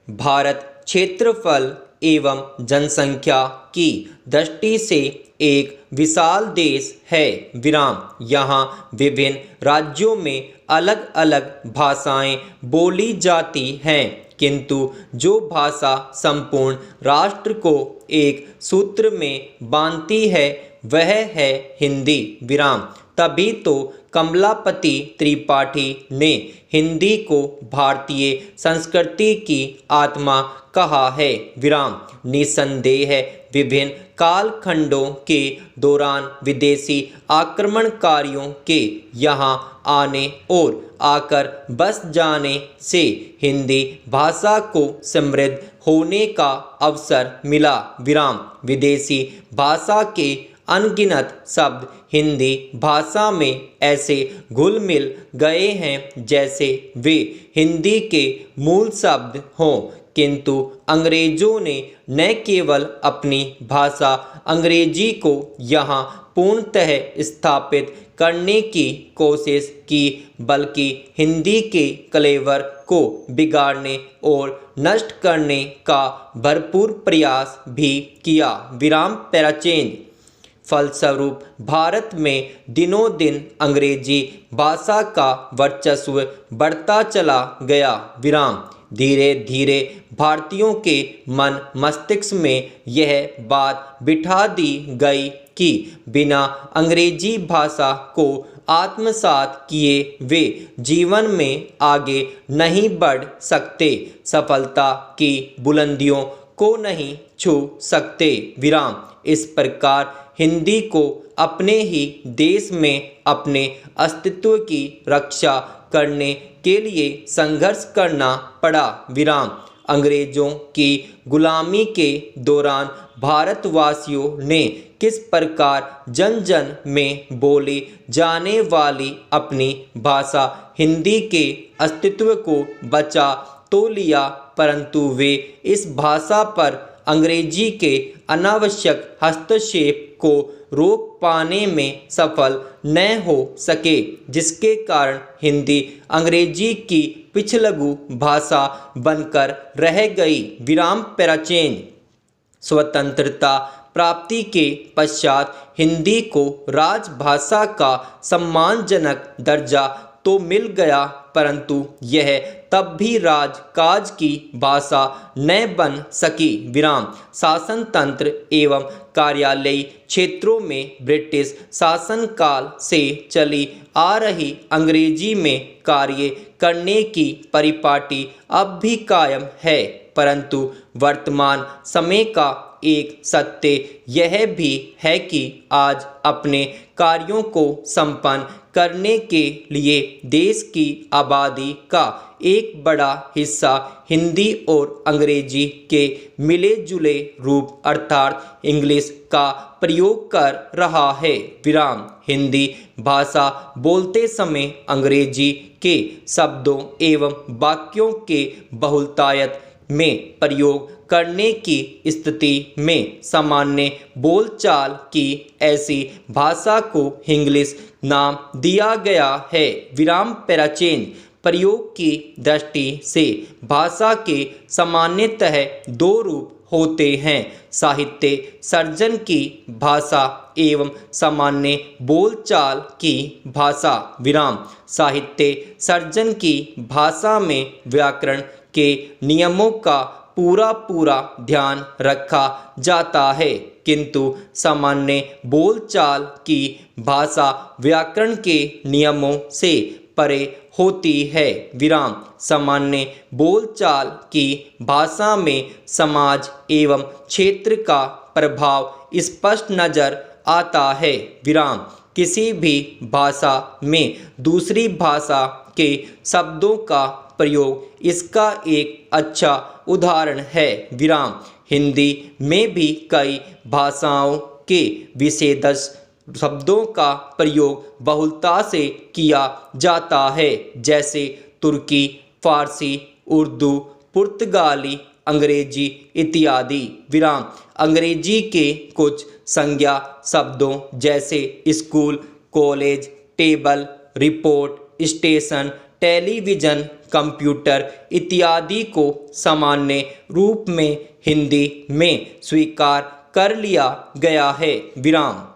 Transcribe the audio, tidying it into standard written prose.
भारत क्षेत्रफल एवं जनसंख्या की दृष्टि से एक विशाल देश है। यहाँ विभिन्न राज्यों में अलग अलग भाषाएं बोली जाती हैं, किंतु जो भाषा संपूर्ण राष्ट्र को एक सूत्र में बांधती है वह है हिंदी। तभी तो कमलापति त्रिपाठी ने हिंदी को भारतीय संस्कृति की आत्मा कहा है। निसंदेह विभिन्न कालखंडों के दौरान विदेशी आक्रमणकारियों के यहाँ आने और आकर बस जाने से हिंदी भाषा को समृद्ध होने का अवसर मिला। विदेशी भाषा के अनगिनत शब्द हिंदी भाषा में ऐसे घुल मिल गए हैं जैसे वे हिंदी के मूल शब्द हों, किंतु अंग्रेजों ने न केवल अपनी भाषा अंग्रेजी को यहाँ पूर्णतः स्थापित करने की कोशिश की, बल्कि हिंदी के कलेवर को बिगाड़ने और नष्ट करने का भरपूर प्रयास भी किया। पैराचेंज फलस्वरूप भारत में दिनों दिन अंग्रेजी भाषा का वर्चस्व बढ़ता चला गया। धीरे धीरे भारतीयों के मन मस्तिष्क में यह बात बिठा दी गई कि बिना अंग्रेजी भाषा को आत्मसात किए वे जीवन में आगे नहीं बढ़ सकते, सफलता की बुलंदियों को नहीं छू सकते। इस प्रकार हिंदी को अपने ही देश में अपने अस्तित्व की रक्षा करने के लिए संघर्ष करना पड़ा। अंग्रेजों की गुलामी के दौरान भारतवासियों ने किस प्रकार जन जन में बोली जाने वाली अपनी भाषा हिंदी के अस्तित्व को बचा तो लिया, परंतु वे इस भाषा पर अंग्रेजी के अनावश्यक हस्तक्षेप को रोक पाने में सफल न हो सके, जिसके कारण हिंदी अंग्रेजी की पिछलगू भाषा बनकर रह गई। पैराचेंज स्वतंत्रता प्राप्ति के पश्चात हिंदी को राजभाषा का सम्मानजनक दर्जा तो मिल गया, परंतु यह तब भी राजकाज की भाषा न बन सकी। शासन तंत्र एवं कार्यालयी क्षेत्रों में ब्रिटिश शासनकाल से चली आ रही अंग्रेजी में कार्य करने की परिपाटी अब भी कायम है, परंतु वर्तमान समय का एक सत्य यह भी है कि आज अपने कार्यों को संपन्न करने के लिए देश की आबादी का एक बड़ा हिस्सा हिंदी और अंग्रेजी के मिले जुले रूप अर्थात इंग्लिश का प्रयोग कर रहा है। हिंदी भाषा बोलते समय अंग्रेजी के शब्दों एवं वाक्यों के बहुतायत में प्रयोग करने की स्थिति में सामान्य बोलचाल की ऐसी भाषा को इंग्लिश नाम दिया गया है। पैराचेंज प्रयोग की दृष्टि से भाषा के सामान्यतः दो रूप होते हैं, साहित्य सर्जन की भाषा एवं सामान्य बोलचाल की भाषा। साहित्य सर्जन की भाषा में व्याकरण के नियमों का पूरा ध्यान रखा जाता है, किंतु सामान्य बोलचाल की भाषा व्याकरण के नियमों से परे होती है। सामान्य बोलचाल की भाषा में समाज एवं क्षेत्र का प्रभाव स्पष्ट नजर आता है। किसी भी भाषा में दूसरी भाषा के शब्दों का प्रयोग इसका एक अच्छा उदाहरण है। हिंदी में भी कई भाषाओं के विशेषण शब्दों का प्रयोग बहुलता से किया जाता है, जैसे तुर्की, फारसी, उर्दू, पुर्तगाली, अंग्रेजी इत्यादि। अंग्रेजी के कुछ संज्ञा शब्दों जैसे school, college, table, report, station, television, computer इत्यादि को सामान्य रूप में हिंदी में स्वीकार कर लिया गया है। विराम।